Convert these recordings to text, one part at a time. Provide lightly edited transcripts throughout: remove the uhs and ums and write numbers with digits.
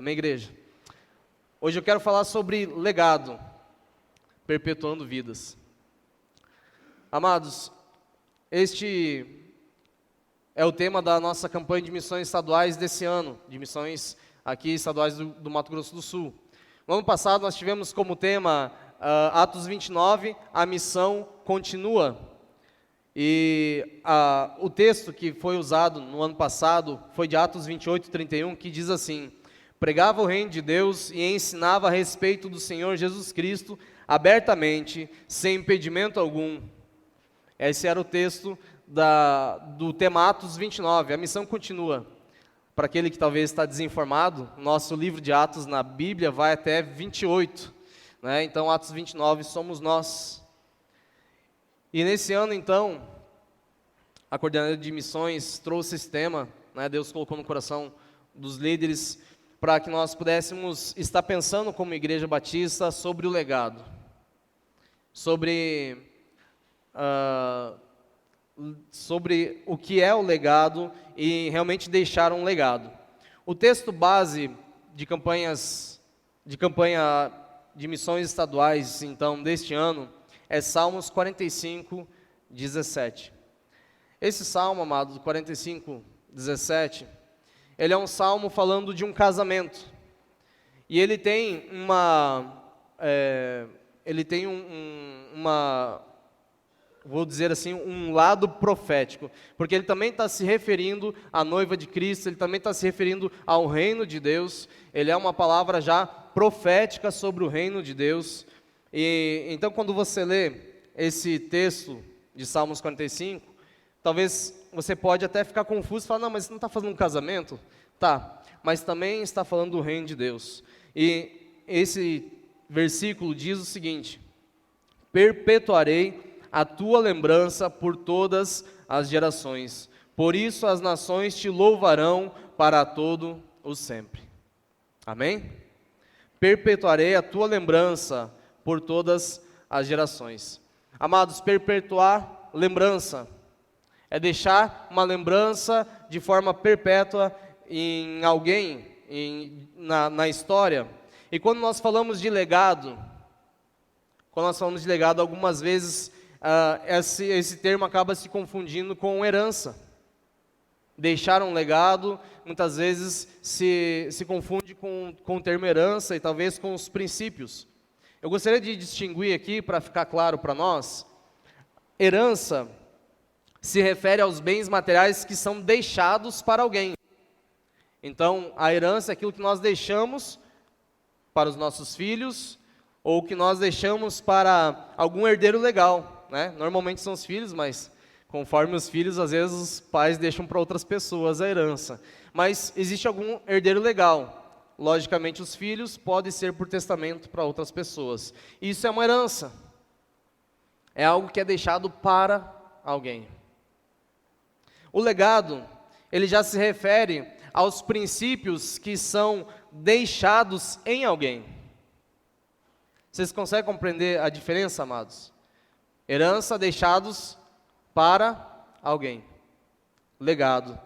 Amém, igreja? Hoje eu quero falar sobre legado, perpetuando vidas. Amados, este é o tema da nossa campanha de missões estaduais desse ano, de missões aqui estaduais do Mato Grosso do Sul. No ano passado nós tivemos como tema Atos 29, a missão continua. E o texto que foi usado no ano passado foi de Atos 28, 31, que diz assim: pregava o reino de Deus e ensinava a respeito do Senhor Jesus Cristo abertamente, sem impedimento algum. Esse era o texto do tema Atos 29, a missão continua. Para aquele que talvez está desinformado, nosso livro de Atos na Bíblia vai até 28, né? Então Atos 29 somos nós. E nesse ano, então, a coordenadora de missões trouxe esse tema, né? Deus colocou no coração dos líderes para que nós pudéssemos estar pensando como Igreja Batista sobre o legado, sobre o que é o legado e realmente deixar um legado. O texto base de campanha de missões estaduais, então, deste ano, é Salmos 45, 17. Esse salmo, amado, 45, 17, ele é um salmo falando de um casamento. E ele tem vou dizer assim, um lado profético, porque ele também está se referindo à noiva de Cristo, ele também está se referindo ao reino de Deus. Ele é uma palavra já profética sobre o reino de Deus. E então, quando você lê esse texto de Salmos 45, talvez você pode até ficar confuso e falar: não, mas você não está falando de um casamento? Tá, mas também está falando do reino de Deus. E esse versículo diz o seguinte: perpetuarei a tua lembrança por todas as gerações, por isso as nações te louvarão para todo o sempre. Amém? Perpetuarei a tua lembrança por todas as gerações. Amados, perpetuar lembrança é deixar uma lembrança de forma perpétua em alguém, na história. E quando nós falamos de legado, algumas vezes esse termo acaba se confundindo com herança. Deixar um legado, muitas vezes se confunde com o termo herança e talvez com os princípios. Eu gostaria de distinguir aqui, para ficar claro para nós, herança se refere aos bens materiais que são deixados para alguém. Então, a herança é aquilo que nós deixamos para os nossos filhos, ou que nós deixamos para algum herdeiro legal, né? Normalmente são os filhos, mas conforme os filhos, às vezes os pais deixam para outras pessoas a herança. Mas existe algum herdeiro legal. Logicamente, os filhos podem ser por testamento para outras pessoas. Isso é uma herança. É algo que é deixado para alguém. O legado, ele já se refere aos princípios que são deixados em alguém. Vocês conseguem compreender a diferença, amados? Herança, deixados para alguém. Legado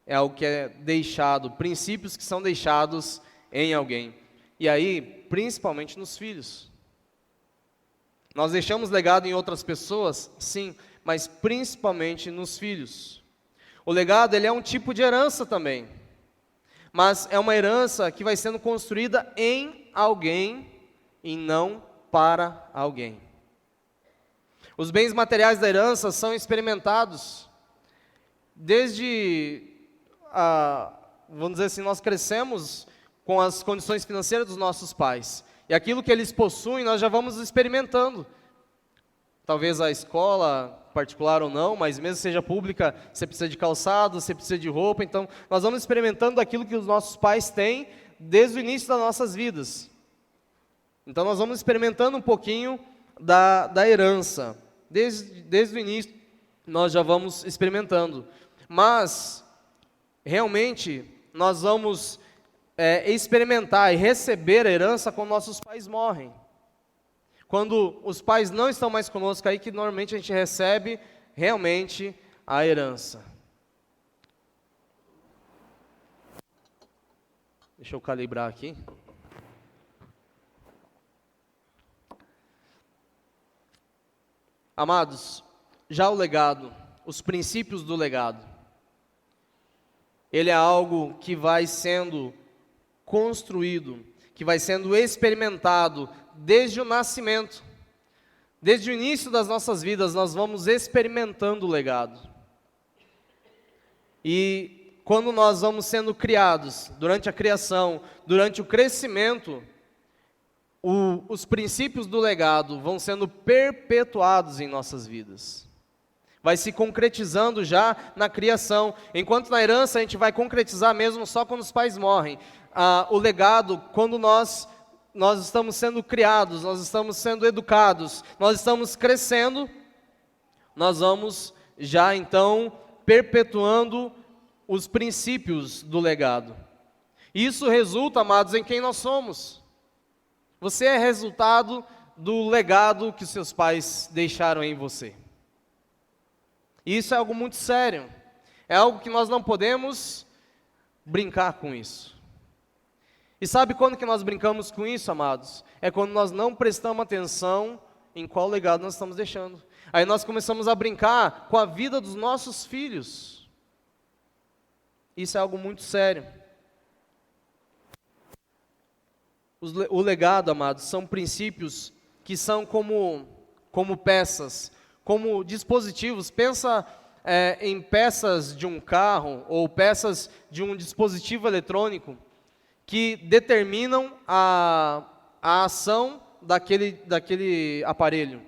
é algo que é deixado, princípios que são deixados em alguém. E aí, principalmente nos filhos. Nós deixamos legado em outras pessoas, sim, mas principalmente nos filhos. O legado, ele é um tipo de herança também, mas é uma herança que vai sendo construída em alguém e não para alguém. Os bens materiais da herança são experimentados desde vamos dizer assim, nós crescemos com as condições financeiras dos nossos pais, e aquilo que eles possuem nós já vamos experimentando. Talvez a escola particular ou não, mas mesmo seja pública, você precisa de calçado, você precisa de roupa, então nós vamos experimentando aquilo que os nossos pais têm desde o início das nossas vidas. Então nós vamos experimentando um pouquinho da herança, desde o início nós já vamos experimentando, mas realmente nós vamos experimentar e receber a herança quando nossos pais morrem. Quando os pais não estão mais conosco, aí que normalmente a gente recebe realmente a herança. Deixa eu calibrar aqui. Amados, já o legado, os princípios do legado, ele é algo que vai sendo construído, que vai sendo experimentado desde o nascimento. Desde o início das nossas vidas, nós vamos experimentando o legado. E quando nós vamos sendo criados, durante a criação, durante o crescimento, os princípios do legado vão sendo perpetuados em nossas vidas. Vai se concretizando já na criação. Enquanto na herança a gente vai concretizar mesmo só quando os pais morrem. O legado, quando nós estamos sendo criados, nós estamos sendo educados, nós estamos crescendo, nós vamos já então perpetuando os princípios do legado. Isso resulta, amados, em quem nós somos. Você é resultado do legado que seus pais deixaram em você. E isso é algo muito sério. É algo que nós não podemos brincar com isso. E sabe quando que nós brincamos com isso, amados? É quando nós não prestamos atenção em qual legado nós estamos deixando. Aí nós começamos a brincar com a vida dos nossos filhos. Isso é algo muito sério. O legado, amados, são princípios que são como peças, como dispositivos. Pensa em peças de um carro ou peças de um dispositivo eletrônico que determinam a ação daquele aparelho.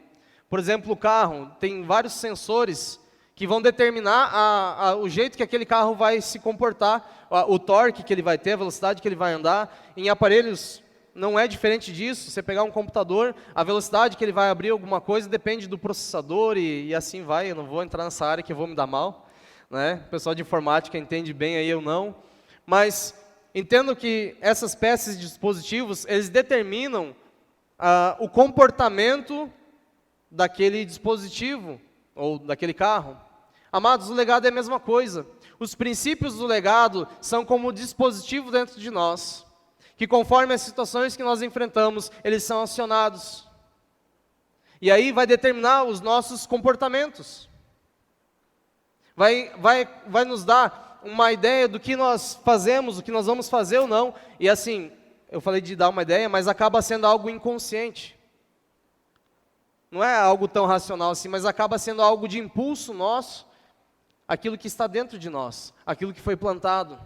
Por exemplo, o carro tem vários sensores que vão determinar o jeito que aquele carro vai se comportar, o torque que ele vai ter, a velocidade que ele vai andar. Em aparelhos não é diferente disso. Você pegar um computador, a velocidade que ele vai abrir alguma coisa depende do processador e assim vai. Eu não vou entrar nessa área que eu vou me dar mal, né? O pessoal de informática entende bem, aí eu não. Mas entendo que essas peças de dispositivos, eles determinam o comportamento daquele dispositivo ou daquele carro. Amados, o legado é a mesma coisa. Os princípios do legado são como dispositivo dentro de nós, que conforme as situações que nós enfrentamos, eles são acionados. E aí vai determinar os nossos comportamentos. Vai nos dar uma ideia do que nós fazemos, do que nós vamos fazer ou não. E assim, eu falei de dar uma ideia, mas acaba sendo algo inconsciente. Não é algo tão racional assim, mas acaba sendo algo de impulso nosso, aquilo que está dentro de nós, aquilo que foi plantado.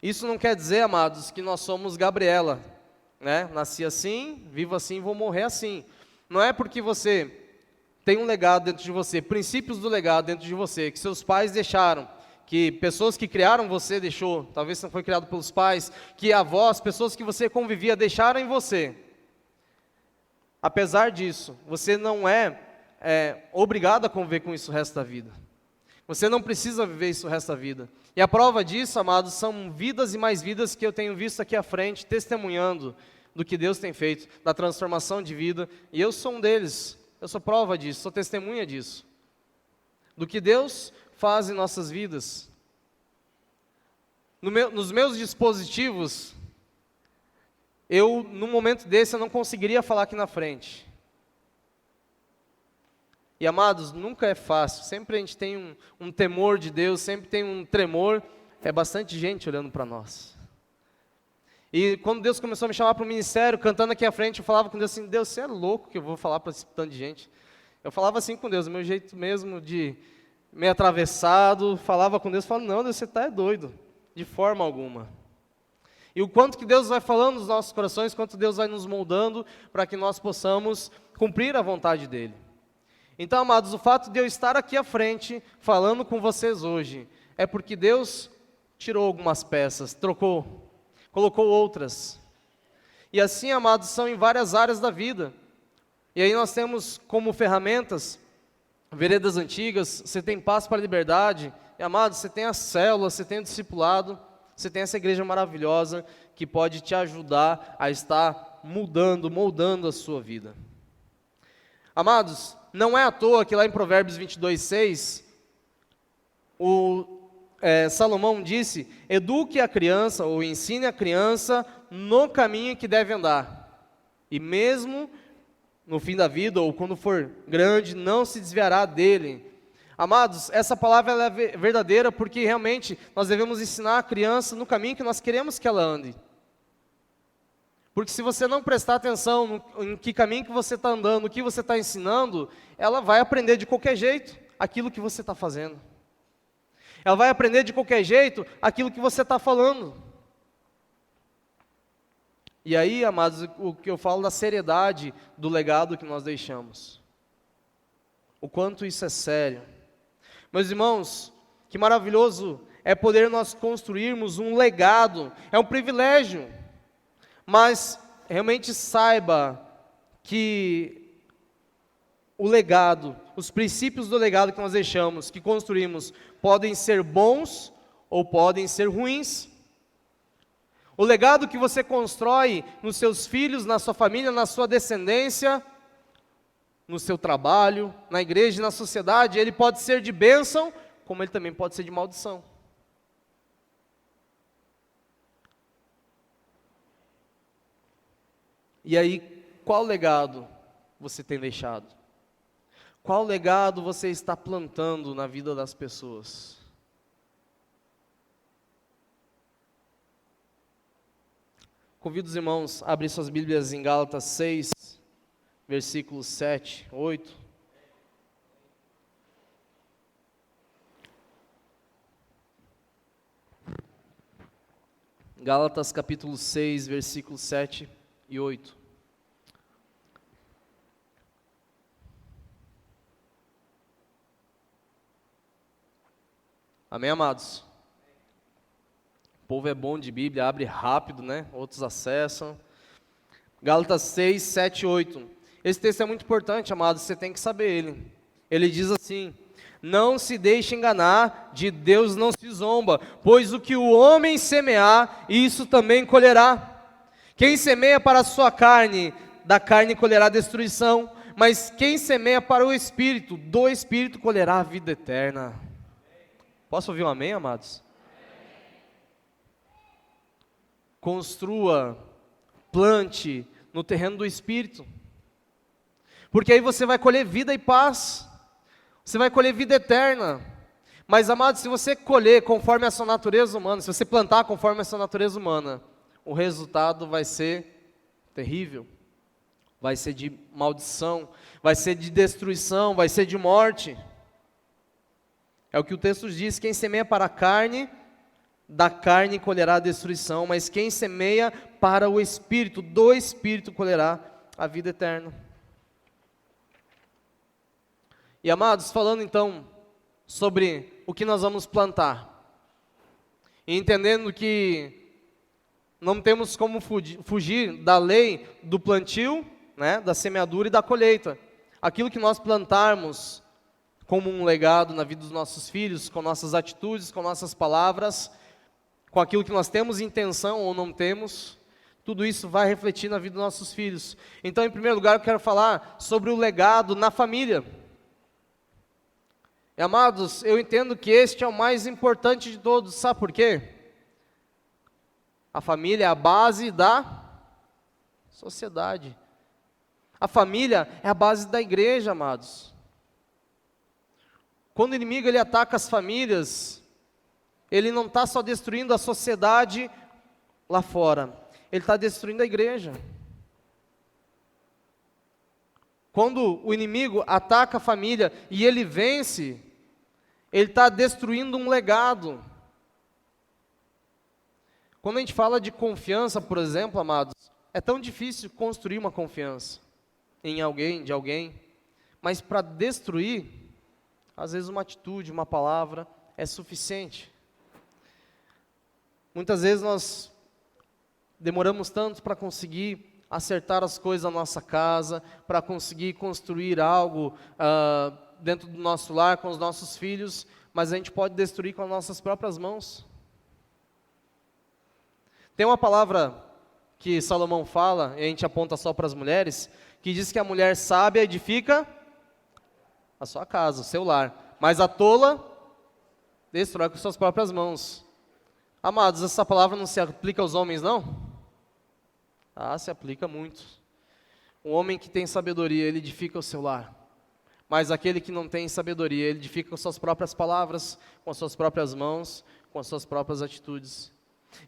Isso não quer dizer, amados, que nós somos Gabriela, né? Nasci assim, vivo assim, vou morrer assim. Não é porque você tem um legado dentro de você, princípios do legado dentro de você, que seus pais deixaram, que pessoas que criaram você deixou, talvez você não foi criado pelos pais, que avós, pessoas que você convivia deixaram em você. Apesar disso, você não é obrigado a conviver com isso o resto da vida. Você não precisa viver isso o resto da vida. E a prova disso, amados, são vidas e mais vidas que eu tenho visto aqui à frente, testemunhando do que Deus tem feito, da transformação de vida. E eu sou um deles, eu sou prova disso, sou testemunha disso. Do que Deus faz em nossas vidas. Nos meus dispositivos, num momento desse, eu não conseguiria falar aqui na frente. E, amados, nunca é fácil, sempre a gente tem um temor de Deus, sempre tem um tremor, é bastante gente olhando para nós. E quando Deus começou a me chamar para o ministério, cantando aqui à frente, eu falava com Deus assim, Deus, você é louco que eu vou falar para esse tanto de gente. Eu falava assim com Deus, o meu jeito mesmo de meio atravessado, falava com Deus, falava, não, Deus, você está doido, de forma alguma. E o quanto que Deus vai falando nos nossos corações, quanto Deus vai nos moldando para que nós possamos cumprir a vontade dEle. Então, amados, o fato de eu estar aqui à frente, falando com vocês hoje, é porque Deus tirou algumas peças, trocou, colocou outras. E assim, amados, são em várias áreas da vida. E aí nós temos como ferramentas, veredas antigas, você tem Passo para a Liberdade, e, amados, você tem a célula, você tem o discipulado, você tem essa igreja maravilhosa que pode te ajudar a estar moldando a sua vida. Amados, não é à toa que lá em Provérbios 22:6, Salomão disse: eduque a criança ou ensine a criança no caminho que deve andar. E mesmo no fim da vida ou quando for grande, não se desviará dele. Amados, essa palavra ela é verdadeira porque realmente nós devemos ensinar a criança no caminho que nós queremos que ela ande. Porque se você não prestar atenção em que caminho que você está andando, o que você está ensinando, ela vai aprender de qualquer jeito aquilo que você está fazendo. Ela vai aprender de qualquer jeito aquilo que você está falando. E aí, amados, o que eu falo da seriedade do legado que nós deixamos. O quanto isso é sério. Meus irmãos, que maravilhoso é poder nós construirmos um legado. É um privilégio. Mas realmente saiba que o legado, os princípios do legado que nós deixamos, que construímos, podem ser bons ou podem ser ruins. O legado que você constrói nos seus filhos, na sua família, na sua descendência, no seu trabalho, na igreja e na sociedade, ele pode ser de bênção, como ele também pode ser de maldição. E aí, qual legado você tem deixado? Qual legado você está plantando na vida das pessoas? Convido os irmãos a abrir suas Bíblias em Gálatas 6, versículos 7, 8. Gálatas capítulo 6, versículos 7 e 8. Amém, amados? O povo é bom de Bíblia, abre rápido, né? Outros acessam. Gálatas 6, 7 e 8. Esse texto é muito importante, amados, você tem que saber ele. Ele diz assim: não se deixe enganar, de Deus não se zomba, pois o que o homem semear, isso também colherá. Quem semeia para a sua carne, da carne colherá destruição, mas quem semeia para o Espírito, do Espírito colherá a vida eterna. Posso ouvir um amém, amados? Construa, plante no terreno do Espírito, porque aí você vai colher vida e paz, você vai colher vida eterna. Mas, amados, se você colher conforme a sua natureza humana, se você plantar conforme a sua natureza humana, o resultado vai ser terrível, vai ser de maldição, vai ser de destruição, vai ser de morte. É o que o texto diz: quem semeia para a carne, da carne colherá a destruição, mas quem semeia para o Espírito, do Espírito colherá a vida eterna. E, amados, falando então sobre o que nós vamos plantar, e entendendo que não temos como fugir da lei do plantio, né, da semeadura e da colheita. Aquilo que nós plantarmos como um legado na vida dos nossos filhos, com nossas atitudes, com nossas palavras, com aquilo que nós temos intenção ou não temos, tudo isso vai refletir na vida dos nossos filhos. Então, em primeiro lugar, eu quero falar sobre o legado na família. E, amados, eu entendo que este é o mais importante de todos, sabe por quê? A família é a base da sociedade. A família é a base da igreja, amados. Quando o inimigo ele ataca as famílias, ele não está só destruindo a sociedade lá fora, ele está destruindo a igreja. Quando o inimigo ataca a família e ele vence, ele está destruindo um legado. Quando a gente fala de confiança, por exemplo, amados, é tão difícil construir uma confiança em alguém, de alguém, mas para destruir, às vezes uma atitude, uma palavra é suficiente. Muitas vezes nós demoramos tanto para conseguir acertar as coisas na nossa casa, para conseguir construir algo dentro do nosso lar, com os nossos filhos, mas a gente pode destruir com as nossas próprias mãos. Tem uma palavra que Salomão fala, e a gente aponta só para as mulheres, que diz que a mulher sábia edifica a sua casa, o seu lar, mas a tola destrói com suas próprias mãos. Amados, essa palavra não se aplica aos homens, não? Ah, se aplica muito. Um homem que tem sabedoria, ele edifica o seu lar. Mas aquele que não tem sabedoria, ele edifica com suas próprias palavras, com as suas próprias mãos, com as suas próprias atitudes.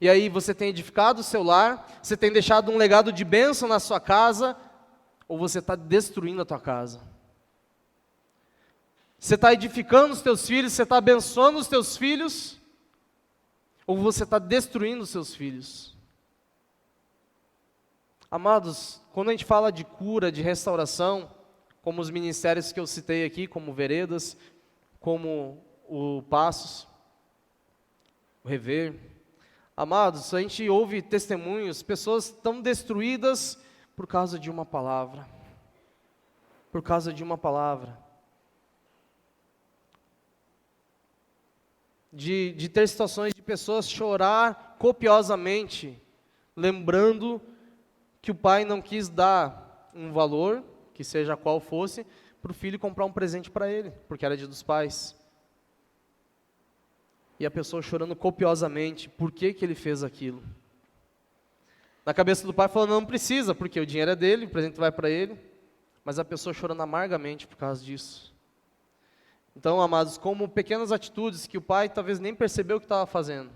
E aí você tem edificado o seu lar, você tem deixado um legado de bênção na sua casa, ou você está destruindo a tua casa? Você está edificando os teus filhos, você está abençoando os teus filhos, ou você está destruindo os seus filhos? Amados, quando a gente fala de cura, de restauração, como os ministérios que eu citei aqui, como Veredas, como o Passos, o Rever, amados, a gente ouve testemunhos, pessoas tão destruídas por causa de uma palavra. Por causa de uma palavra. De ter situações de pessoas chorar copiosamente, lembrando que o pai não quis dar um valor, que seja qual fosse, para o filho comprar um presente para ele, porque era dia dos pais. E a pessoa chorando copiosamente, por que ele fez aquilo? Na cabeça do pai falando, não precisa, porque o dinheiro é dele, o presente vai para ele, mas a pessoa chorando amargamente por causa disso. Então, amados, como pequenas atitudes que o pai talvez nem percebeu o que estava fazendo,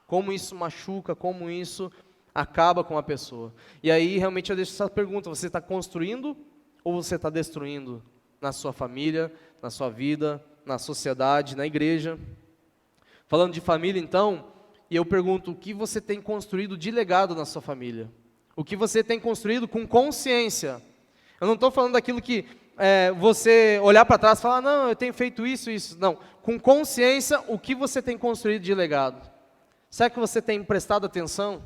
como isso machuca, como isso acaba com a pessoa. E aí, realmente, eu deixo essa pergunta, você está construindo ou você está destruindo na sua família, na sua vida, na sociedade, na igreja? Falando de família, então, e eu pergunto, o que você tem construído de legado na sua família? O que você tem construído com consciência? Eu não estou falando daquilo que você olhar para trás e falar, não, eu tenho feito isso, isso. Não, com consciência, o que você tem construído de legado? Será que você tem prestado atenção?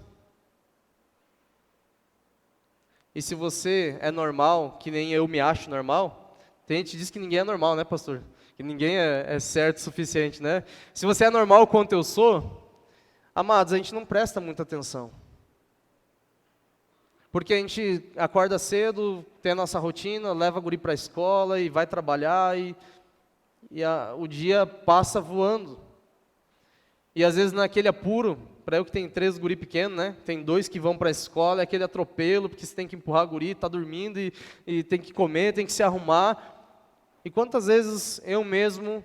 E se você é normal, que nem eu me acho normal, tem gente que diz que ninguém é normal, né, pastor? Que ninguém é certo o suficiente, né? Se você é normal quanto eu sou, amados, a gente não presta muita atenção. Porque a gente acorda cedo, tem a nossa rotina, leva a guri para a escola e vai trabalhar e o dia passa voando. E às vezes naquele apuro, para eu que tenho 3 guri pequenos, né? Tem 2 que vão para a escola, é aquele atropelo, porque você tem que empurrar a guri, está dormindo e tem que comer, tem que se arrumar. E quantas vezes eu mesmo,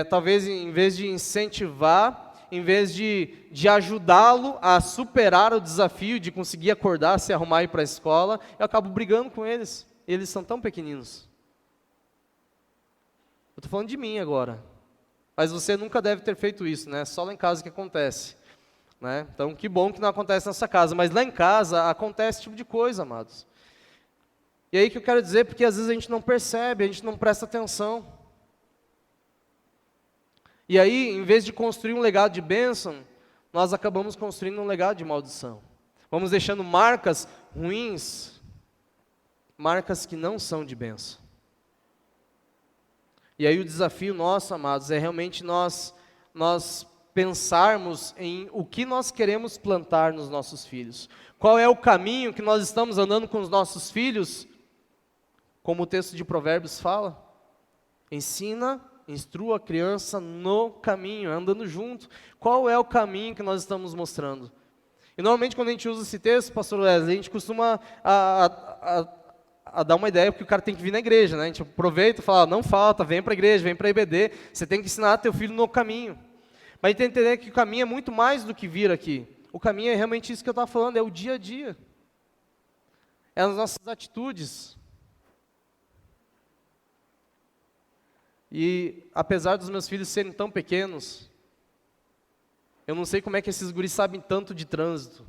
talvez em vez de incentivar, em vez de ajudá-lo a superar o desafio de conseguir acordar, se arrumar e ir para a escola, eu acabo brigando com eles. Eles são tão pequeninos. Eu estou falando de mim agora. Mas você nunca deve ter feito isso, né? Só lá em casa que acontece. Né? Então, que bom que não acontece nessa casa. Mas lá em casa acontece esse tipo de coisa, amados. E aí que eu quero dizer, porque às vezes a gente não percebe, a gente não presta atenção. E aí, em vez de construir um legado de bênção, nós acabamos construindo um legado de maldição. Vamos deixando marcas ruins, marcas que não são de bênção. E aí o desafio nosso, amados, é realmente nós pensarmos em o que nós queremos plantar nos nossos filhos. Qual é o caminho que nós estamos andando com os nossos filhos? Como o texto de Provérbios fala, instrua a criança no caminho, andando junto. Qual é o caminho que nós estamos mostrando? E normalmente quando a gente usa esse texto, pastor Wesley, a gente costuma a dar uma ideia, porque o cara tem que vir na igreja, né? A gente aproveita e fala, não falta, vem para a igreja, vem para a IBD, você tem que ensinar teu filho no caminho. Mas a gente tem que entender que o caminho é muito mais do que vir aqui. O caminho é realmente isso que eu estava falando, é o dia a dia. É as nossas atitudes. E apesar dos meus filhos serem tão pequenos, eu não sei como é que esses guris sabem tanto de trânsito.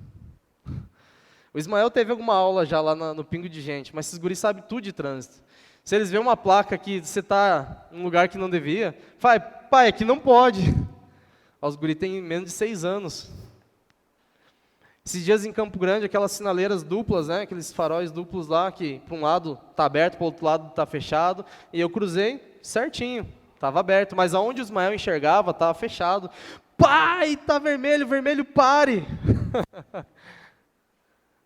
O Ismael teve alguma aula já lá no Pingo de Gente, mas esses guris sabem tudo de trânsito. Se eles verem uma placa que você está em um lugar que não devia, fala, pai, aqui não pode. Os guris têm menos de 6 anos. Esses dias em Campo Grande, aquelas sinaleiras duplas, né, aqueles faróis duplos lá, que para um lado está aberto, para o outro lado está fechado, e eu cruzei certinho, estava aberto, mas aonde o Ismael enxergava, estava fechado. Pai, está vermelho, vermelho, pare!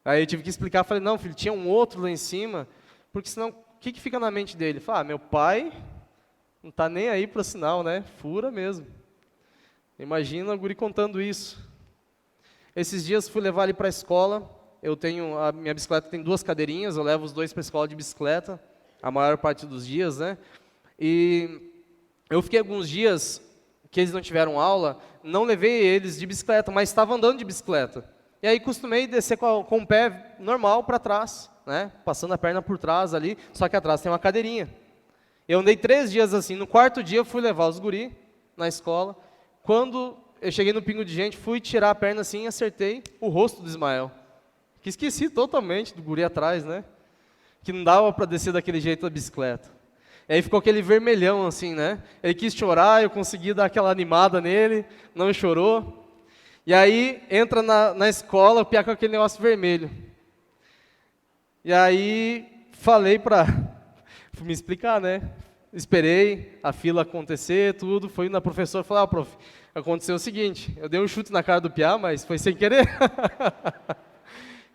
Aí eu tive que explicar, falei, não, filho, tinha um outro lá em cima, porque senão, o que fica na mente dele? Fala, meu pai não está nem aí para o sinal, né? Fura mesmo. Imagina o guri contando isso. Esses dias fui levar ele para a escola. A minha bicicleta tem 2 cadeirinhas, eu levo os 2 para a escola de bicicleta, a maior parte dos dias, né? E eu fiquei alguns dias que eles não tiveram aula, não levei eles de bicicleta, mas estava andando de bicicleta. E aí costumei descer com o pé normal para trás, né? Passando a perna por trás ali, só que atrás tem uma cadeirinha. Eu andei 3 dias assim, no 4º dia eu fui levar os guri na escola. Quando eu cheguei no pingo de gente, fui tirar a perna assim e acertei o rosto do Ismael. Que esqueci totalmente do guri atrás, né? Que não dava para descer daquele jeito da bicicleta. E aí ficou aquele vermelhão assim, né? Ele quis chorar, eu consegui dar aquela animada nele, não chorou. E aí entra na escola, o piá com aquele negócio vermelho. E aí falei fui me explicar, né? Esperei a fila acontecer, tudo, fui na professora e falei, prof, aconteceu o seguinte, eu dei um chute na cara do piá, mas foi sem querer.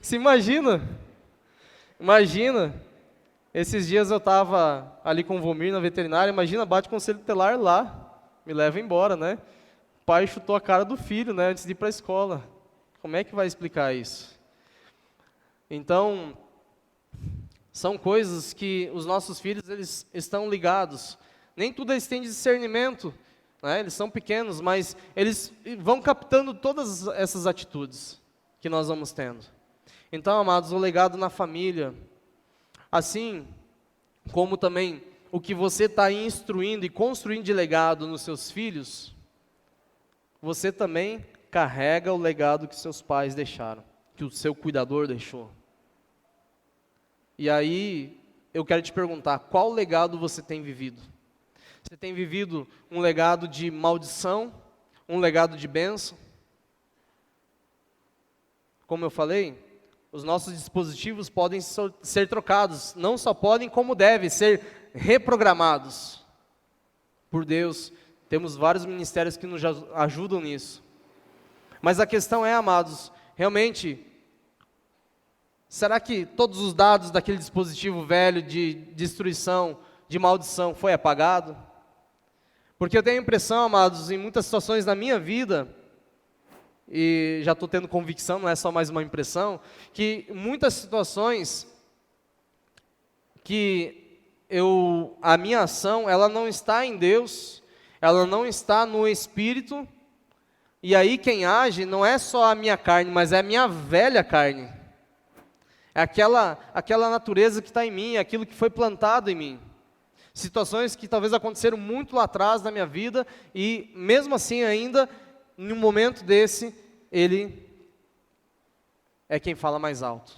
Você imagina, esses dias eu estava ali com o Vomir na veterinária, imagina, bate conselho tutelar lá, me leva embora, né? O pai chutou a cara do filho, né, antes de ir para a escola. Como é que vai explicar isso? Então, são coisas que os nossos filhos, eles estão ligados. Nem tudo eles têm discernimento, né? Eles são pequenos, mas eles vão captando todas essas atitudes que nós vamos tendo. Então, amados, o legado na família, assim como também o que você está instruindo e construindo de legado nos seus filhos, você também carrega o legado que seus pais deixaram, que o seu cuidador deixou. E aí, eu quero te perguntar, qual legado você tem vivido? Você tem vivido um legado de maldição, um legado de bênção? Como eu falei, os nossos dispositivos podem ser trocados, não só podem, como devem ser reprogramados por Deus. Temos vários ministérios que nos ajudam nisso. Mas a questão é, amados, realmente, será que todos os dados daquele dispositivo velho de destruição, de maldição, foi apagado? Porque eu tenho a impressão, amados, em muitas situações da minha vida, e já estou tendo convicção, não é só mais uma impressão, que muitas situações que a minha ação, ela não está em Deus, ela não está no Espírito, e aí quem age não é só a minha carne, mas é a minha velha carne. É aquela natureza que está em mim, aquilo que foi plantado em mim. Situações que talvez aconteceram muito lá atrás na minha vida, e mesmo assim ainda, em um momento desse, ele é quem fala mais alto.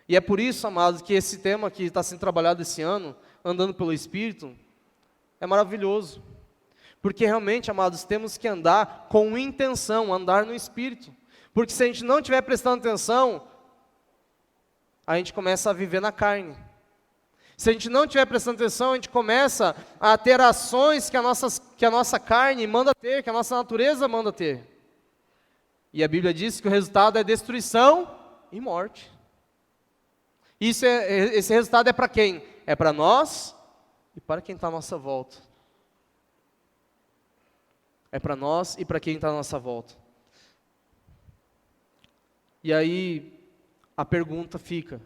E é por isso, amados, que esse tema que está sendo trabalhado esse ano, andando pelo Espírito, é maravilhoso. Porque realmente, amados, temos que andar com intenção, andar no Espírito. Porque se a gente não estiver prestando atenção, a gente começa a viver na carne. Se a gente não estiver prestando atenção, a gente começa a ter ações que a nossa carne manda ter, que a nossa natureza manda ter. E a Bíblia diz que o resultado é destruição e morte. Esse resultado é para quem? É para nós e para quem está à nossa volta. É para nós e para quem está à nossa volta. E aí, a pergunta fica: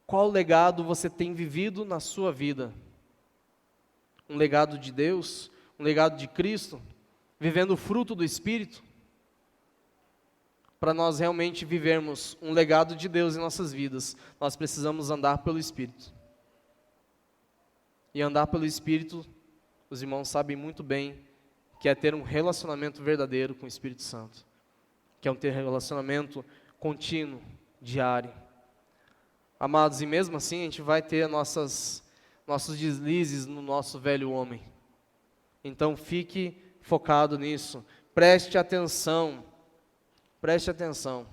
qual legado você tem vivido na sua vida? Um legado de Deus? Um legado de Cristo? Vivendo o fruto do Espírito? Para nós realmente vivermos um legado de Deus em nossas vidas, nós precisamos andar pelo Espírito. E andar pelo Espírito, os irmãos sabem muito bem, que é ter um relacionamento verdadeiro com o Espírito Santo. Que é ter um relacionamento contínuo, diário. Amados, e mesmo assim a gente vai ter nossos deslizes no nosso velho homem. Então fique focado nisso. Preste atenção. Preste atenção.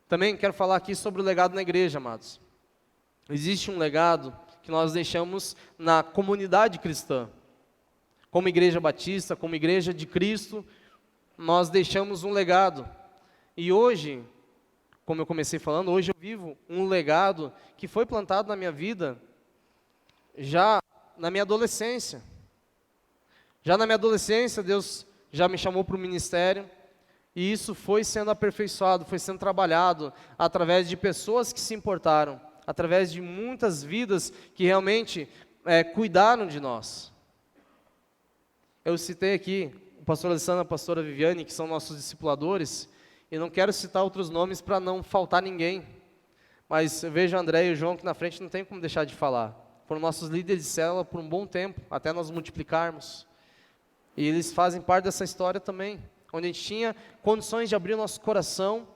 Também quero falar aqui sobre o legado na igreja, amados. Existe um legado que nós deixamos na comunidade cristã. Como igreja batista, como igreja de Cristo, nós deixamos um legado. E hoje, como eu comecei falando, hoje eu vivo um legado que foi plantado na minha vida já na minha adolescência. Já na minha adolescência, Deus já me chamou para o ministério, e isso foi sendo aperfeiçoado, foi sendo trabalhado através de pessoas que se importaram, através de muitas vidas que realmente cuidaram de nós. Eu citei aqui o pastor Alessandro e a pastora Viviane, que são nossos discipuladores, e não quero citar outros nomes para não faltar ninguém, mas eu vejo o André e o João aqui na frente, não tem como deixar de falar. Foram nossos líderes de célula por um bom tempo, até nós multiplicarmos. E eles fazem parte dessa história também, onde a gente tinha condições de abrir o nosso coração,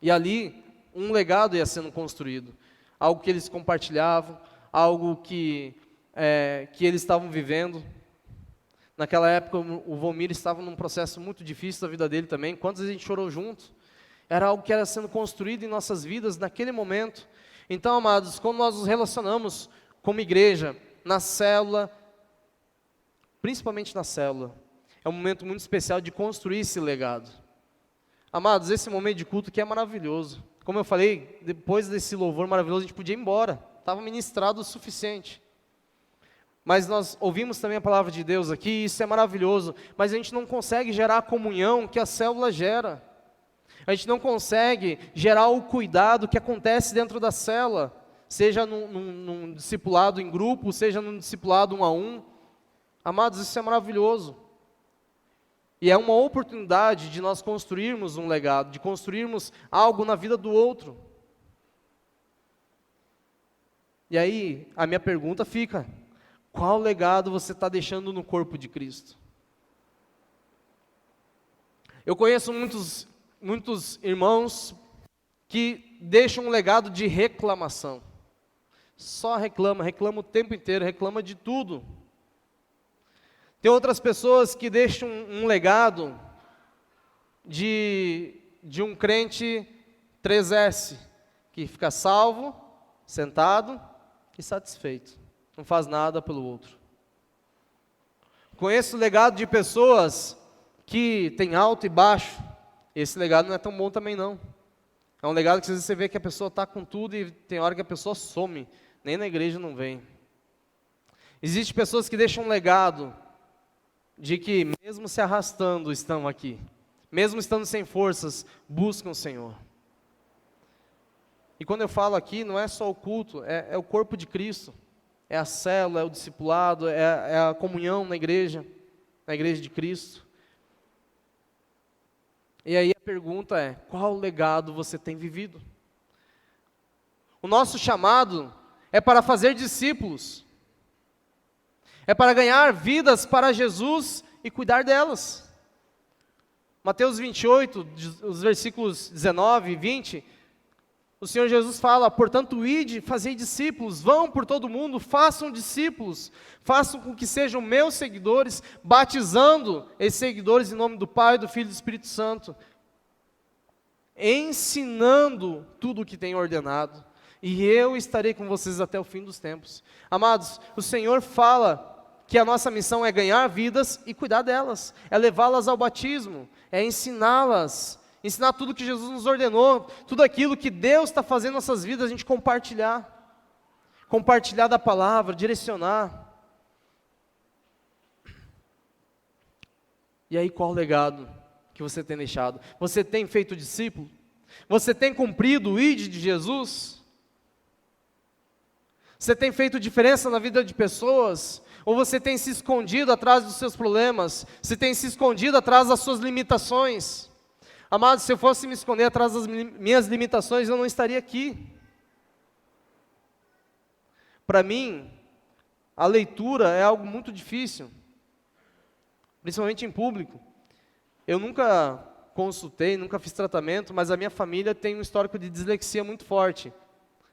e ali um legado ia sendo construído, algo que eles compartilhavam, algo que eles estavam vivendo. Naquela época o Vomir estava num processo muito difícil da vida dele também, quantas vezes a gente chorou junto, era algo que era sendo construído em nossas vidas naquele momento. Então, amados, quando nós nos relacionamos como igreja, na célula, principalmente na célula, é um momento muito especial de construir esse legado. Amados, esse momento de culto que é maravilhoso. Como eu falei, depois desse louvor maravilhoso, a gente podia ir embora. Estava ministrado o suficiente. Mas nós ouvimos também a palavra de Deus aqui, isso é maravilhoso. Mas a gente não consegue gerar a comunhão que a célula gera. A gente não consegue gerar o cuidado que acontece dentro da célula. Seja num discipulado em grupo, seja num discipulado 1 a 1. Amados, isso é maravilhoso. E é uma oportunidade de nós construirmos um legado, de construirmos algo na vida do outro. E aí, a minha pergunta fica: qual legado você está deixando no corpo de Cristo? Eu conheço muitos irmãos que deixam um legado de reclamação. Só reclama o tempo inteiro, reclama de tudo. Tem outras pessoas que deixam um legado de um crente 3S, que fica salvo, sentado e satisfeito, não faz nada pelo outro. Conheço o legado de pessoas que tem alto e baixo. Esse legado não é tão bom também não. É um legado que às vezes você vê que a pessoa está com tudo e tem hora que a pessoa some, nem na igreja não vem. Existem pessoas que deixam um legado de que mesmo se arrastando estão aqui, mesmo estando sem forças, buscam o Senhor. E quando eu falo aqui, não é só o culto, é o corpo de Cristo, é a célula, é o discipulado, é a comunhão na igreja de Cristo. E aí a pergunta é: qual legado você tem vivido? O nosso chamado é para fazer discípulos, é para ganhar vidas para Jesus e cuidar delas. Mateus 28, os versículos 19 e 20, o Senhor Jesus fala: portanto, ide, fazei discípulos, vão por todo mundo, façam discípulos, façam com que sejam meus seguidores, batizando esses seguidores em nome do Pai, do Filho e do Espírito Santo, ensinando tudo o que tenho ordenado, e eu estarei com vocês até o fim dos tempos. Amados, o Senhor fala que a nossa missão é ganhar vidas e cuidar delas, é levá-las ao batismo, é ensiná-las, ensinar tudo que Jesus nos ordenou, tudo aquilo que Deus está fazendo em nossas vidas, a gente compartilhar da palavra, direcionar. E aí, qual o legado que você tem deixado? Você tem feito discípulo? Você tem cumprido o ID de Jesus? Você tem feito diferença na vida de pessoas? Ou você tem se escondido atrás dos seus problemas? Você tem se escondido atrás das suas limitações? Amados, se eu fosse me esconder atrás das minhas limitações, eu não estaria aqui. Para mim, a leitura é algo muito difícil, principalmente em público. Eu nunca consultei, nunca fiz tratamento, mas a minha família tem um histórico de dislexia muito forte.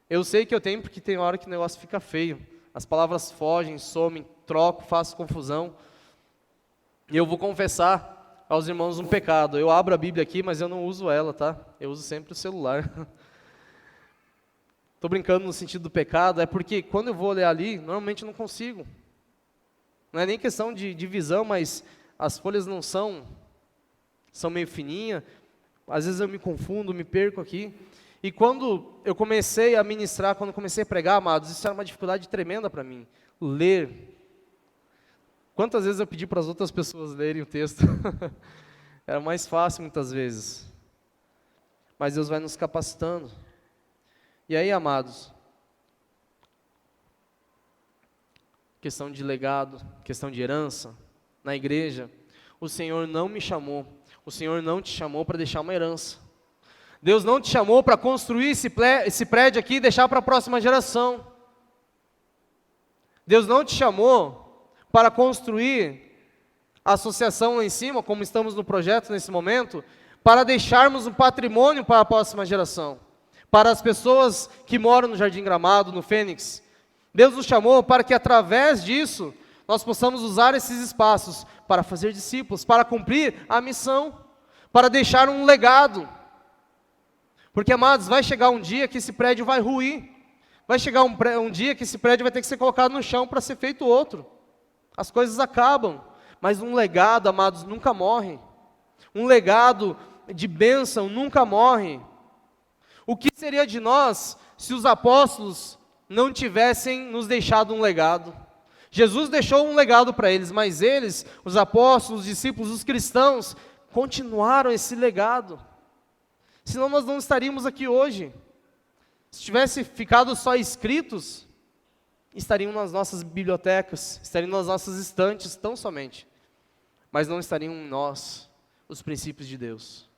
Eu sei que eu tenho porque tem hora que o negócio fica feio. As palavras fogem, somem, troco, faço confusão. E eu vou confessar aos irmãos um pecado. Eu abro a Bíblia aqui, mas eu não uso ela, tá? Eu uso sempre o celular. Estou brincando no sentido do pecado, é porque quando eu vou ler ali, normalmente eu não consigo. Não é nem questão de visão, mas as folhas não são meio fininhas. Às vezes eu me confundo, me perco aqui. E quando eu comecei a ministrar, quando eu comecei a pregar, amados, isso era uma dificuldade tremenda para mim. Ler. Quantas vezes eu pedi para as outras pessoas lerem o texto? Era mais fácil muitas vezes. Mas Deus vai nos capacitando. E aí, amados, questão de legado, questão de herança, na igreja, o Senhor não me chamou, o Senhor não te chamou para deixar uma herança. Deus não te chamou para construir esse prédio aqui e deixar para a próxima geração. Deus não te chamou para construir a associação lá em cima, como estamos no projeto nesse momento, para deixarmos um patrimônio para a próxima geração, para as pessoas que moram no Jardim Gramado, no Fênix. Deus nos chamou para que através disso, nós possamos usar esses espaços para fazer discípulos, para cumprir a missão, para deixar um legado. Porque, amados, vai chegar um dia que esse prédio vai ruir, vai chegar um dia que esse prédio vai ter que ser colocado no chão para ser feito outro. As coisas acabam, mas um legado, amados, nunca morre. Um legado de bênção nunca morre. O que seria de nós se os apóstolos não tivessem nos deixado um legado? Jesus deixou um legado para eles, mas eles, os apóstolos, os discípulos, os cristãos, continuaram esse legado. Senão nós não estaríamos aqui hoje. Se tivesse ficado só escritos, estariam nas nossas bibliotecas, estariam nas nossas estantes, tão somente. Mas não estariam em nós, os princípios de Deus.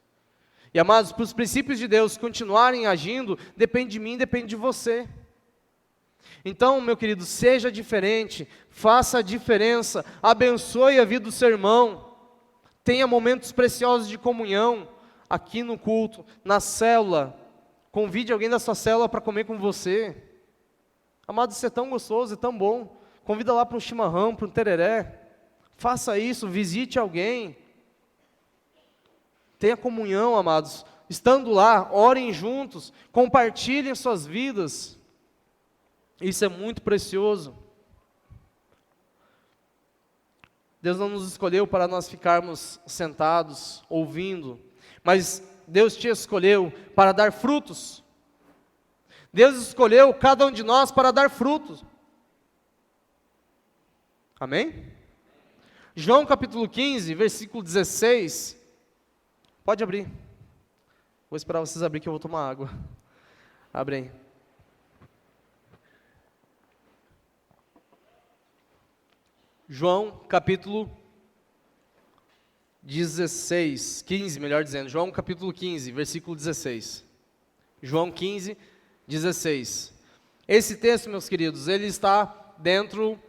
E, amados, para os princípios de Deus continuarem agindo, depende de mim, depende de você. Então, meu querido, seja diferente, faça a diferença, abençoe a vida do seu irmão, tenha momentos preciosos de comunhão, aqui no culto, na célula, convide alguém da sua célula para comer com você. Amado, isso é tão gostoso, é tão bom. Convida lá para um chimarrão, para um tereré. Faça isso, visite alguém. Tenha comunhão, amados. Estando lá, orem juntos, compartilhem suas vidas. Isso é muito precioso. Deus não nos escolheu para nós ficarmos sentados, ouvindo, mas Deus te escolheu para dar frutos. Deus escolheu cada um de nós para dar frutos. Amém? João capítulo 15, versículo 16. Pode abrir. Vou esperar vocês abrir que eu vou tomar água. Abre aí. João capítulo 16, 15, melhor dizendo. João capítulo 15, versículo 16. João 15, 16. Esse texto, meus queridos, ele está dentro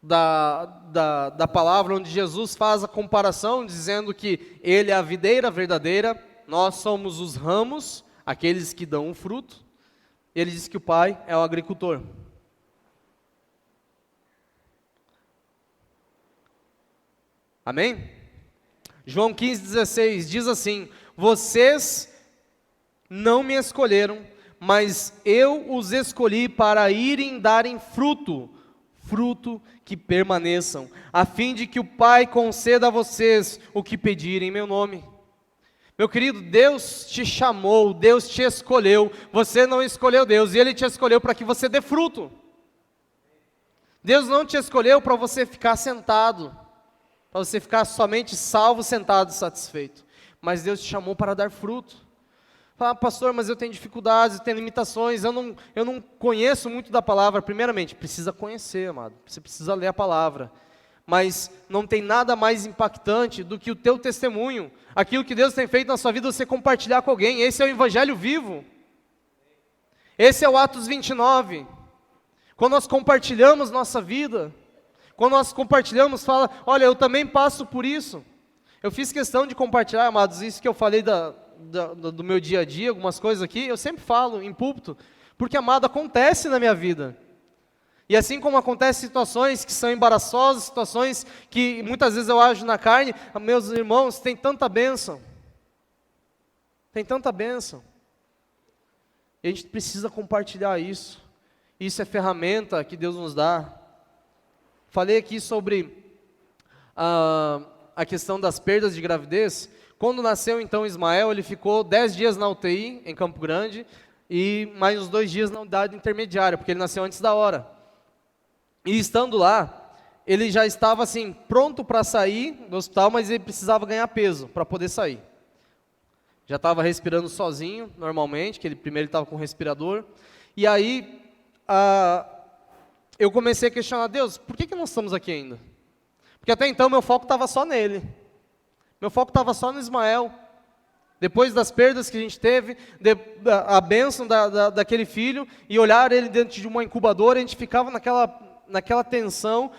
da palavra onde Jesus faz a comparação, dizendo que Ele é a videira verdadeira, nós somos os ramos, aqueles que dão o fruto. Ele diz que o Pai é o agricultor. Amém? João 15,16 diz assim: vocês não me escolheram, mas eu os escolhi para irem darem fruto, fruto que permaneçam, a fim de que o Pai conceda a vocês o que pedirem em meu nome. Meu querido, Deus te chamou, Deus te escolheu, você não escolheu Deus, e Ele te escolheu para que você dê fruto. Deus não te escolheu para você ficar sentado, para você ficar somente salvo, sentado e satisfeito, mas Deus te chamou para dar fruto. Fala, pastor, mas eu tenho dificuldades, eu tenho limitações, eu não conheço muito da palavra. Primeiramente, precisa conhecer, amado, você precisa ler a palavra, mas não tem nada mais impactante do que o teu testemunho, aquilo que Deus tem feito na sua vida, você compartilhar com alguém. Esse é o evangelho vivo, esse é o Atos 29, quando nós compartilhamos nossa vida, quando nós compartilhamos, fala, olha, eu também passo por isso. Eu fiz questão de compartilhar, amados, isso que eu falei do meu dia a dia, algumas coisas aqui, eu sempre falo em púlpito, porque, amado, acontece na minha vida. E assim como acontecem situações que são embaraçosas, situações que muitas vezes eu ajo na carne, meus irmãos, tem tanta bênção. Tem tanta bênção. E a gente precisa compartilhar isso. Isso é ferramenta que Deus nos dá. Falei aqui sobre a questão das perdas de gravidez. Quando nasceu então Ismael, ele ficou 10 dias na UTI, em Campo Grande, e mais uns 2 dias na unidade intermediária, porque ele nasceu antes da hora. E estando lá, ele já estava assim, pronto para sair do hospital, mas ele precisava ganhar peso para poder sair. Já estava respirando sozinho, normalmente, que ele primeiro estava com respirador. E aí, eu comecei a questionar, Deus, por que nós estamos aqui ainda? Porque até então meu foco estava só nele. Meu foco estava só no Ismael. Depois das perdas que a gente teve, a bênção daquele filho, e olhar ele dentro de uma incubadora, a gente ficava naquela tensão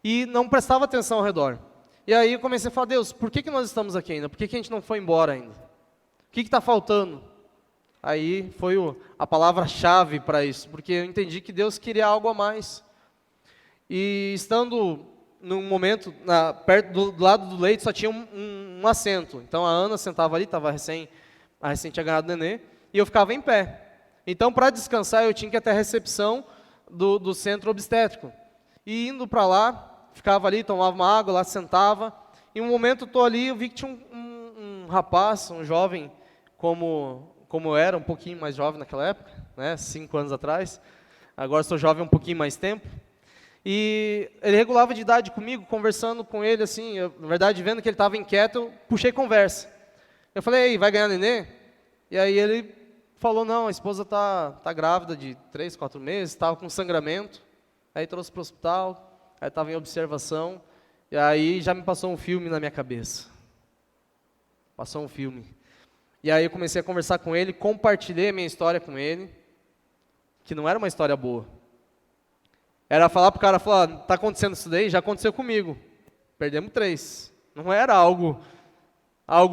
e não prestava atenção ao redor. E aí eu comecei a falar, Deus, por que nós estamos aqui ainda? Por que a gente não foi embora ainda? O que está faltando? Aí foi a palavra-chave para isso, porque eu entendi que Deus queria algo a mais. E estando num momento, perto do lado do leito, só tinha um assento. Então a Ana sentava ali, estava recém tinha ganhado o nenê, e eu ficava em pé. Então para descansar eu tinha que ir até a recepção do centro obstétrico. E indo para lá, ficava ali, tomava uma água, lá sentava. E um momento eu estou ali, eu vi que tinha um rapaz, um jovem, como eu era, um pouquinho mais jovem naquela época, né, 5 anos atrás. Agora sou jovem um pouquinho mais tempo. E ele regulava de idade comigo, conversando com ele, assim, na verdade, vendo que ele estava inquieto, eu puxei conversa. Eu falei, ei, vai ganhar nenê? E aí ele falou, não, a esposa tá grávida de 3, 4 meses, estava com sangramento. Aí trouxe para o hospital, aí estava em observação, e aí já me passou um filme na minha cabeça. Passou um filme. E aí eu comecei a conversar com ele, compartilhei a minha história com ele, que não era uma história boa. Era falar para o cara, falar, está acontecendo isso daí? Já aconteceu comigo. Perdemos 3. Não era algo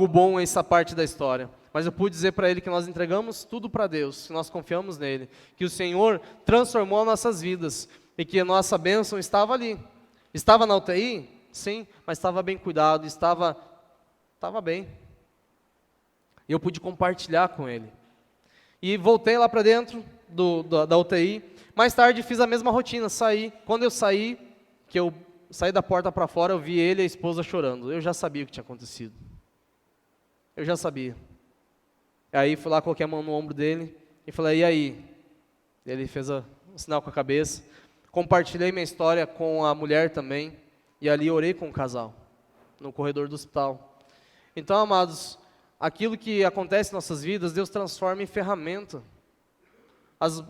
bom essa parte da história. Mas eu pude dizer para ele que nós entregamos tudo para Deus, que nós confiamos nele, que o Senhor transformou nossas vidas e que a nossa bênção estava ali. Estava na UTI? Sim, mas estava bem cuidado, estava bem. E eu pude compartilhar com ele. E voltei lá para dentro da UTI. Mais tarde fiz a mesma rotina, saí. Quando eu saí, que eu saí da porta para fora, eu vi ele e a esposa chorando. Eu já sabia o que tinha acontecido. Eu já sabia. Aí fui lá, coloquei a mão no ombro dele e falei, e aí? Ele fez um sinal com a cabeça. Compartilhei minha história com a mulher também. E ali orei com o casal, no corredor do hospital. Então, amados, aquilo que acontece em nossas vidas, Deus transforma em ferramenta.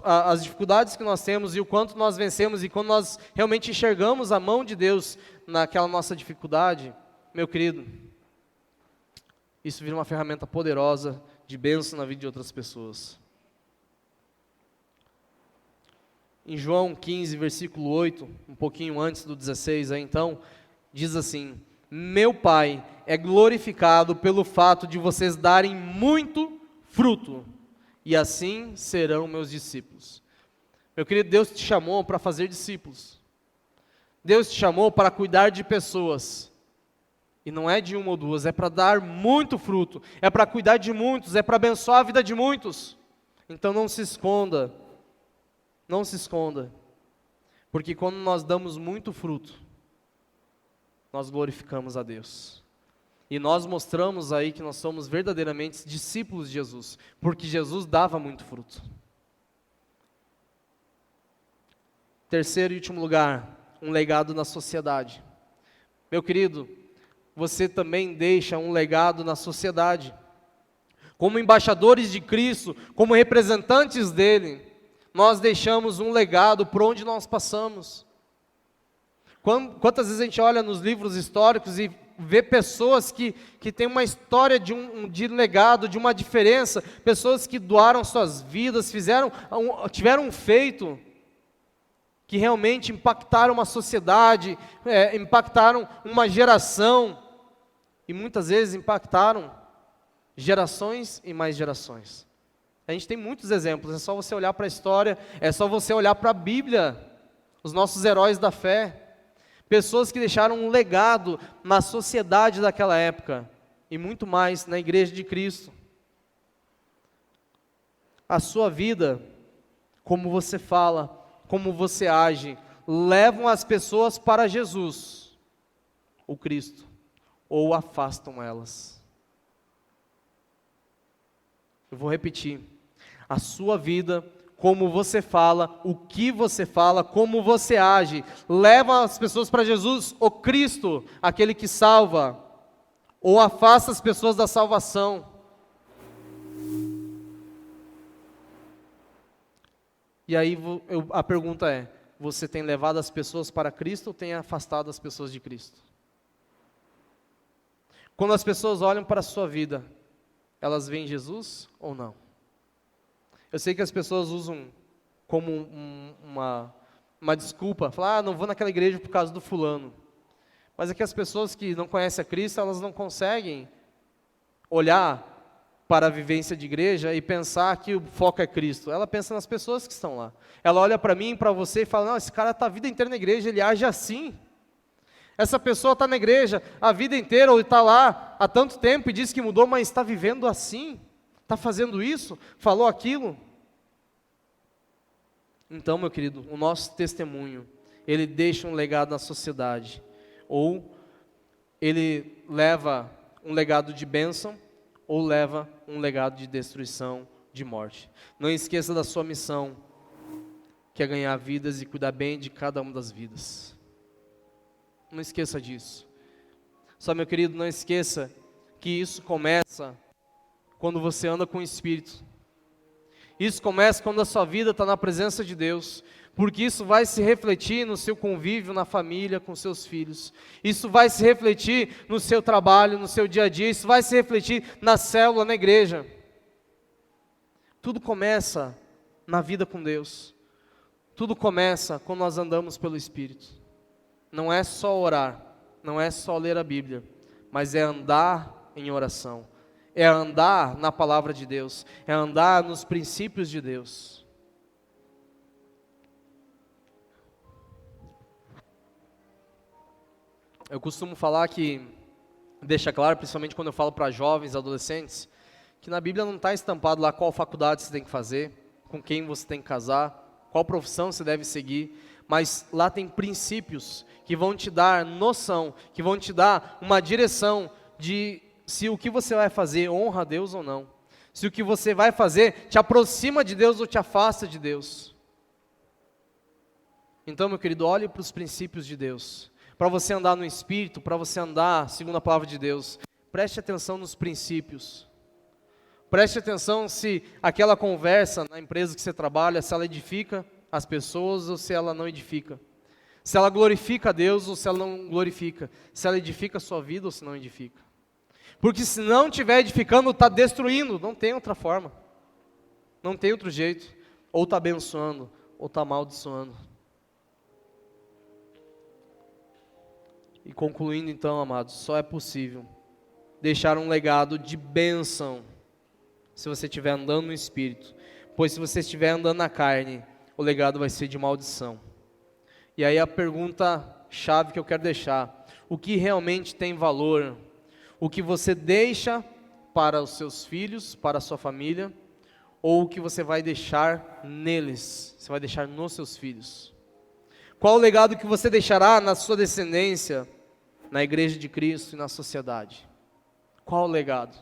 As dificuldades que nós temos e o quanto nós vencemos, e quando nós realmente enxergamos a mão de Deus naquela nossa dificuldade, meu querido, isso vira uma ferramenta poderosa de bênção na vida de outras pessoas. Em João 15, versículo 8, um pouquinho antes do 16, aí então, diz assim, meu Pai é glorificado pelo fato de vocês darem muito fruto, e assim serão meus discípulos. Meu querido, Deus te chamou para fazer discípulos. Deus te chamou para cuidar de pessoas. E não é de uma ou duas, é para dar muito fruto, é para cuidar de muitos, é para abençoar a vida de muitos. Então não se esconda, não se esconda, porque quando nós damos muito fruto, nós glorificamos a Deus. E nós mostramos aí que nós somos verdadeiramente discípulos de Jesus, porque Jesus dava muito fruto. Terceiro e último lugar, um legado na sociedade. Meu querido, você também deixa um legado na sociedade. Como embaixadores de Cristo, como representantes dele, nós deixamos um legado por onde nós passamos. Quantas vezes a gente olha nos livros históricos e vê pessoas que têm uma história de legado, de uma diferença, pessoas que doaram suas vidas, tiveram um feito que realmente impactaram uma sociedade, impactaram uma geração, e muitas vezes impactaram gerações e mais gerações. A gente tem muitos exemplos, é só você olhar para a história, é só você olhar para a Bíblia, os nossos heróis da fé. Pessoas que deixaram um legado na sociedade daquela época, e muito mais na igreja de Cristo. A sua vida, como você fala, como você age, levam as pessoas para Jesus, o Cristo, ou afastam elas. Eu vou repetir. A sua vida, como você fala, o que você fala, como você age, leva as pessoas para Jesus, o Cristo, aquele que salva, ou afasta as pessoas da salvação. E aí a pergunta é, você tem levado as pessoas para Cristo ou tem afastado as pessoas de Cristo? Quando as pessoas olham para a sua vida, elas veem Jesus ou não? Eu sei que as pessoas usam como uma desculpa, falar, não vou naquela igreja por causa do fulano. Mas é que as pessoas que não conhecem a Cristo, elas não conseguem olhar para a vivência de igreja e pensar que o foco é Cristo. Ela pensa nas pessoas que estão lá. Ela olha para mim, para você e fala, não, esse cara está a vida inteira na igreja, ele age assim. Essa pessoa está na igreja a vida inteira, ou está lá há tanto tempo e diz que mudou, mas está vivendo assim. Está fazendo isso, falou aquilo. Então, meu querido, o nosso testemunho, ele deixa um legado na sociedade, ou ele leva um legado de bênção, ou leva um legado de destruição, de morte. Não esqueça da sua missão, que é ganhar vidas e cuidar bem de cada uma das vidas. Não esqueça disso. Só, meu querido, não esqueça que isso começa quando você anda com o Espírito. Isso começa quando a sua vida está na presença de Deus, porque isso vai se refletir no seu convívio na família, com seus filhos. Isso vai se refletir no seu trabalho, no seu dia a dia. Isso vai se refletir na célula, na igreja. Tudo começa na vida com Deus. Tudo começa quando nós andamos pelo Espírito. Não é só orar, não é só ler a Bíblia, mas é andar em oração. É andar na palavra de Deus, é andar nos princípios de Deus. Eu costumo falar que, deixa claro, principalmente quando eu falo para jovens, adolescentes, que na Bíblia não está estampado lá qual faculdade você tem que fazer, com quem você tem que casar, qual profissão você deve seguir, mas lá tem princípios que vão te dar noção, que vão te dar uma direção de se o que você vai fazer honra a Deus ou não. Se o que você vai fazer te aproxima de Deus ou te afasta de Deus. Então, meu querido, olhe para os princípios de Deus. Para você andar no Espírito, para você andar segundo a palavra de Deus, preste atenção nos princípios. Preste atenção se aquela conversa na empresa que você trabalha, se ela edifica as pessoas ou se ela não edifica. Se ela glorifica a Deus ou se ela não glorifica. Se ela edifica a sua vida ou se não edifica. Porque se não estiver edificando, está destruindo. Não tem outra forma. Não tem outro jeito. Ou está abençoando, ou está amaldiçoando. E concluindo então, amados, só é possível deixar um legado de bênção se você estiver andando no Espírito. Pois se você estiver andando na carne, o legado vai ser de maldição. E aí a pergunta chave que eu quero deixar: o que realmente tem valor? O que você deixa para os seus filhos, para a sua família, ou o que você vai deixar neles, você vai deixar nos seus filhos? Qual o legado que você deixará na sua descendência, na igreja de Cristo e na sociedade? Qual o legado?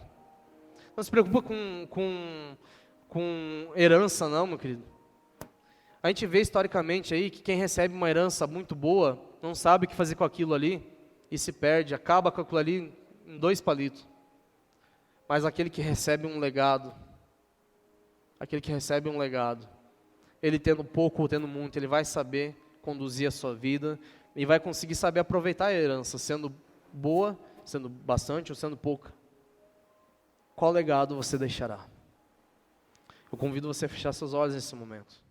Não se preocupa com herança não, meu querido. A gente vê historicamente aí que quem recebe uma herança muito boa, não sabe o que fazer com aquilo ali, e se perde, acaba com aquilo ali em 2 palitos. Mas aquele que recebe um legado, ele tendo pouco ou tendo muito, ele vai saber conduzir a sua vida, e vai conseguir saber aproveitar a herança, sendo boa, sendo bastante ou sendo pouca. Qual legado você deixará? Eu convido você a fechar seus olhos nesse momento.